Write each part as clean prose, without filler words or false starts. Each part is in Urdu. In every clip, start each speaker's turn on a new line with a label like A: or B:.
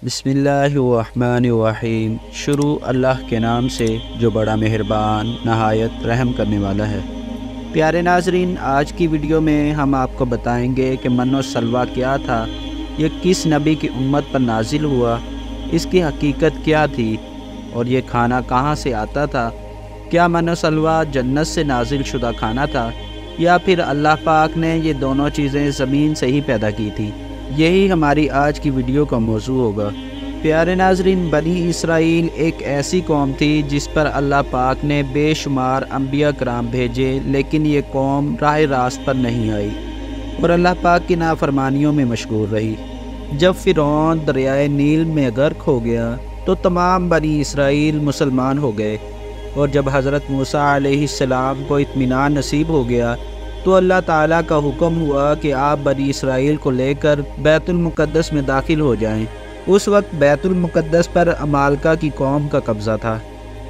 A: بسم اللہ الرحمن الرحیم۔ شروع اللہ کے نام سے جو بڑا مہربان نہایت رحم کرنے والا ہے۔ پیارے ناظرین، آج کی ویڈیو میں ہم آپ کو بتائیں گے کہ من و سلوہ کیا تھا، یہ کس نبی کی امت پر نازل ہوا، اس کی حقیقت کیا تھی اور یہ کھانا کہاں سے آتا تھا۔ کیا من و سلوہ جنت سے نازل شدہ کھانا تھا یا پھر اللہ پاک نے یہ دونوں چیزیں زمین سے ہی پیدا کی تھی؟ یہی ہماری آج کی ویڈیو کا موضوع ہوگا۔ پیارے ناظرین، بنی اسرائیل ایک ایسی قوم تھی جس پر اللہ پاک نے بے شمار انبیاء کرام بھیجے، لیکن یہ قوم راہ راست پر نہیں آئی اور اللہ پاک کی نافرمانیوں میں مشغول رہی۔ جب فرعون دریائے نیل میں غرق ہو گیا تو تمام بنی اسرائیل مسلمان ہو گئے، اور جب حضرت موسیٰ علیہ السلام کو اطمینان نصیب ہو گیا تو اللہ تعالیٰ کا حکم ہوا کہ آپ بنی اسرائیل کو لے کر بیت المقدس میں داخل ہو جائیں۔ اس وقت بیت المقدس پر عمالقہ کی قوم کا قبضہ تھا،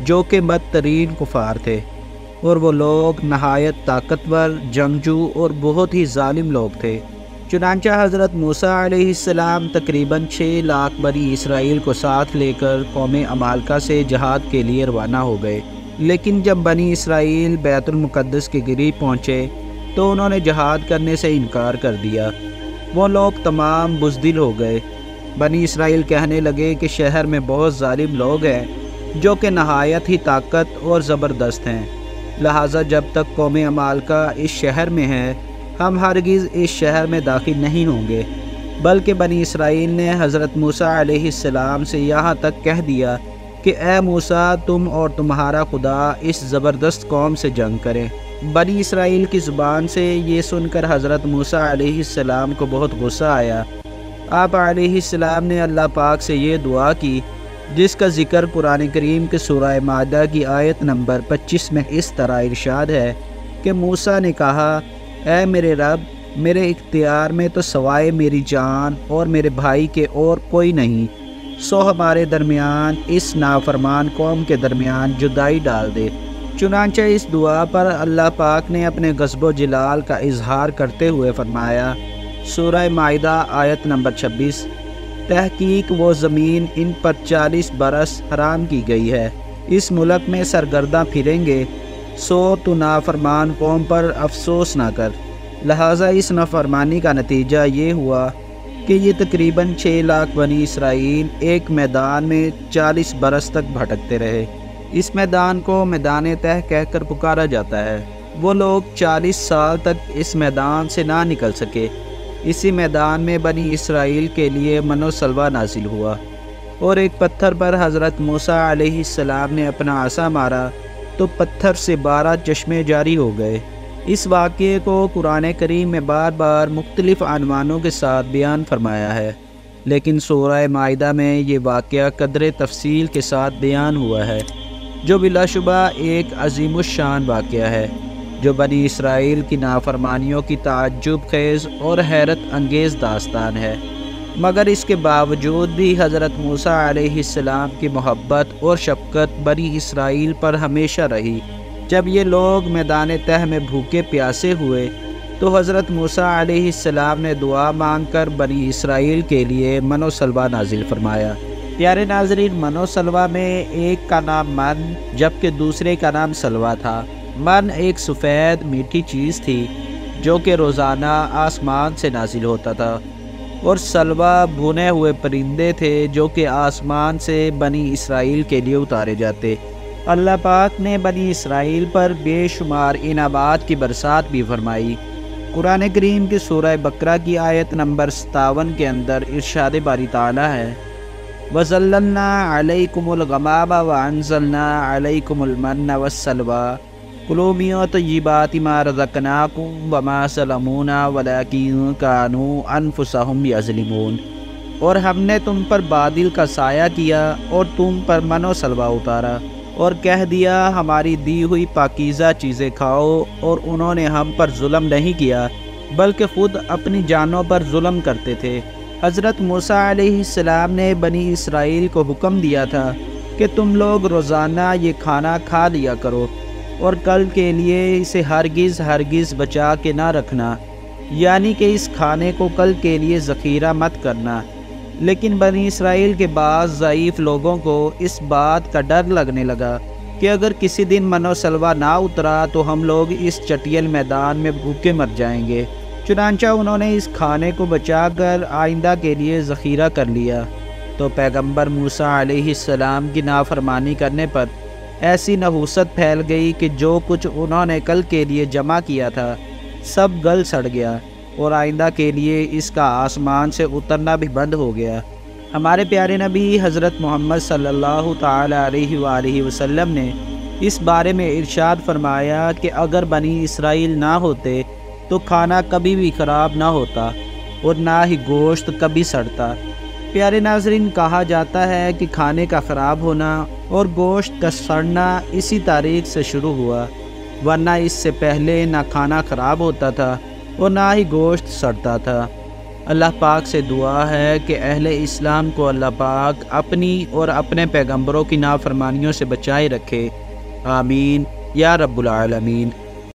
A: جو کہ بدترین کفار تھے، اور وہ لوگ نہایت طاقتور، جنگجو اور بہت ہی ظالم لوگ تھے۔ چنانچہ حضرت موسیٰ علیہ السلام تقریباً 6 لاکھ بنی اسرائیل کو ساتھ لے کر قوم عمالقہ سے جہاد کے لیے روانہ ہو گئے، لیکن جب بنی اسرائیل بیت المقدس کے قریب پہنچے تو انہوں نے جہاد کرنے سے انکار کر دیا۔ وہ لوگ تمام بزدل ہو گئے۔ بنی اسرائیل کہنے لگے کہ شہر میں بہت ظالم لوگ ہیں جو کہ نہایت ہی طاقت اور زبردست ہیں، لہٰذا جب تک قوم عمالقہ اس شہر میں ہے ہم ہرگز اس شہر میں داخل نہیں ہوں گے۔ بلکہ بنی اسرائیل نے حضرت موسیٰ علیہ السلام سے یہاں تک کہہ دیا کہ اے موسیٰ، تم اور تمہارا خدا اس زبردست قوم سے جنگ کریں۔ بنی اسرائیل کی زبان سے یہ سن کر حضرت موسیٰ علیہ السلام کو بہت غصہ آیا۔ آپ علیہ السلام نے اللہ پاک سے یہ دعا کی، جس کا ذکر قرآن کریم کے سورہ مائدہ کی آیت نمبر 25 میں اس طرح ارشاد ہے کہ موسیٰ نے کہا، اے میرے رب، میرے اختیار میں تو سوائے میری جان اور میرے بھائی کے اور کوئی نہیں، سو ہمارے درمیان، اس نافرمان قوم کے درمیان جدائی ڈال دے۔ چنانچہ اس دعا پر اللہ پاک نے اپنے غضب و جلال کا اظہار کرتے ہوئے فرمایا، سورہ مائدہ آیت نمبر 26، تحقیق وہ زمین ان پر 40 برس حرام کی گئی ہے، اس ملک میں سرگرداں پھریں گے، سو تو نافرمان قوم پر افسوس نہ کر۔ لہٰذا اس نافرمانی کا نتیجہ یہ ہوا کہ یہ تقریباً 6 لاکھ بنی اسرائیل ایک میدان میں 40 برس تک بھٹکتے رہے۔ اس میدان کو میدان تہ کہہ کر پکارا جاتا ہے۔ وہ لوگ 40 سال تک اس میدان سے نہ نکل سکے۔ اسی میدان میں بنی اسرائیل کے لیے من و سلوہ نازل ہوا، اور ایک پتھر پر حضرت موسیٰ علیہ السلام نے اپنا عصا مارا تو پتھر سے 12 چشمے جاری ہو گئے۔ اس واقعے کو قرآن کریم میں بار بار مختلف عنوانوں کے ساتھ بیان فرمایا ہے، لیکن سورہ مائدہ میں یہ واقعہ قدر تفصیل کے ساتھ بیان ہوا ہے، جو بلا شبہ ایک عظیم الشان واقعہ ہے، جو بنی اسرائیل کی نافرمانیوں کی تعجب خیز اور حیرت انگیز داستان ہے۔ مگر اس کے باوجود بھی حضرت موسیٰ علیہ السلام کی محبت اور شفقت بنی اسرائیل پر ہمیشہ رہی۔ جب یہ لوگ میدان تہ میں بھوکے پیاسے ہوئے تو حضرت موسیٰ علیہ السلام نے دعا مانگ کر بنی اسرائیل کے لیے من و سلوہ نازل فرمایا۔ پیارے ناظرین، من و سلوہ میں ایک کا نام من جبکہ دوسرے کا نام سلوہ تھا۔ من ایک سفید میٹھی چیز تھی جو کہ روزانہ آسمان سے نازل ہوتا تھا، اور سلوہ بھونے ہوئے پرندے تھے جو کہ آسمان سے بنی اسرائیل کے لیے اتارے جاتے۔ اللہ پاک نے بنی اسرائیل پر بے شمار انعامات کی برسات بھی فرمائی۔ قرآن کریم کی سورہ بقرہ کی آیت نمبر 57 کے اندر ارشاد باری تعالیٰ ہے، وَظَلَّلْنَا عَلَيْكُمُ الْغَمَامَ وَأَنزَلْنَا عَلَيْكُمُ الْمَنَّ وَالسَّلْوَىٰ كُلُوا مِن طَيِّبَاتِ مَا رَزَقْنَاكُمْ وَمَا ظَلَمُونَا وَلَٰكِن كَانُوا أَنفُسَهُمْ يَظْلِمُونَ۔ اور ہم نے تم پر بادل کا سایہ کیا اور تم پر من و سلوہ اتارا، اور کہہ دیا ہماری دی ہوئی پاکیزہ چیزیں کھاؤ، اور انہوں نے ہم پر ظلم نہیں کیا بلکہ خود اپنی جانوں پر ظلم کرتے تھے۔ حضرت موسیٰ علیہ السلام نے بنی اسرائیل کو حکم دیا تھا کہ تم لوگ روزانہ یہ کھانا کھا لیا کرو، اور کل کے لیے اسے ہرگز بچا کے نہ رکھنا، یعنی کہ اس کھانے کو کل کے لیے ذخیرہ مت کرنا، لیکن بنی اسرائیل کے بعض ضعیف لوگوں کو اس بات کا ڈر لگنے لگا کہ اگر کسی دن من و سلوہ نہ اترا تو ہم لوگ اس چٹیل میدان میں بھوکے مر جائیں گے۔ چنانچہ انہوں نے اس کھانے کو بچا کر آئندہ کے لیے ذخیرہ کر لیا۔ تو پیغمبر موسیٰ علیہ السلام کی نافرمانی کرنے پر ایسی نحوست پھیل گئی کہ جو کچھ انہوں نے کل کے لیے جمع کیا تھا سب گل سڑ گیا، اور آئندہ کے لیے اس کا آسمان سے اترنا بھی بند ہو گیا۔ ہمارے پیارے نبی حضرت محمد صلی اللہ تعالی علیہ وآلہ وسلم نے اس بارے میں ارشاد فرمایا کہ اگر بنی اسرائیل نہ ہوتے تو کھانا کبھی بھی خراب نہ ہوتا اور نہ ہی گوشت کبھی سڑتا۔ پیارے ناظرین، کہا جاتا ہے کہ کھانے کا خراب ہونا اور گوشت کا سڑنا اسی تاریخ سے شروع ہوا، ورنہ اس سے پہلے نہ کھانا خراب ہوتا تھا اور نہ ہی گوشت سڑتا تھا۔ اللہ پاک سے دعا ہے کہ اہل اسلام کو اللہ پاک اپنی اور اپنے پیغمبروں کی نافرمانیوں سے بچائے رکھے، آمین یا رب العالمین۔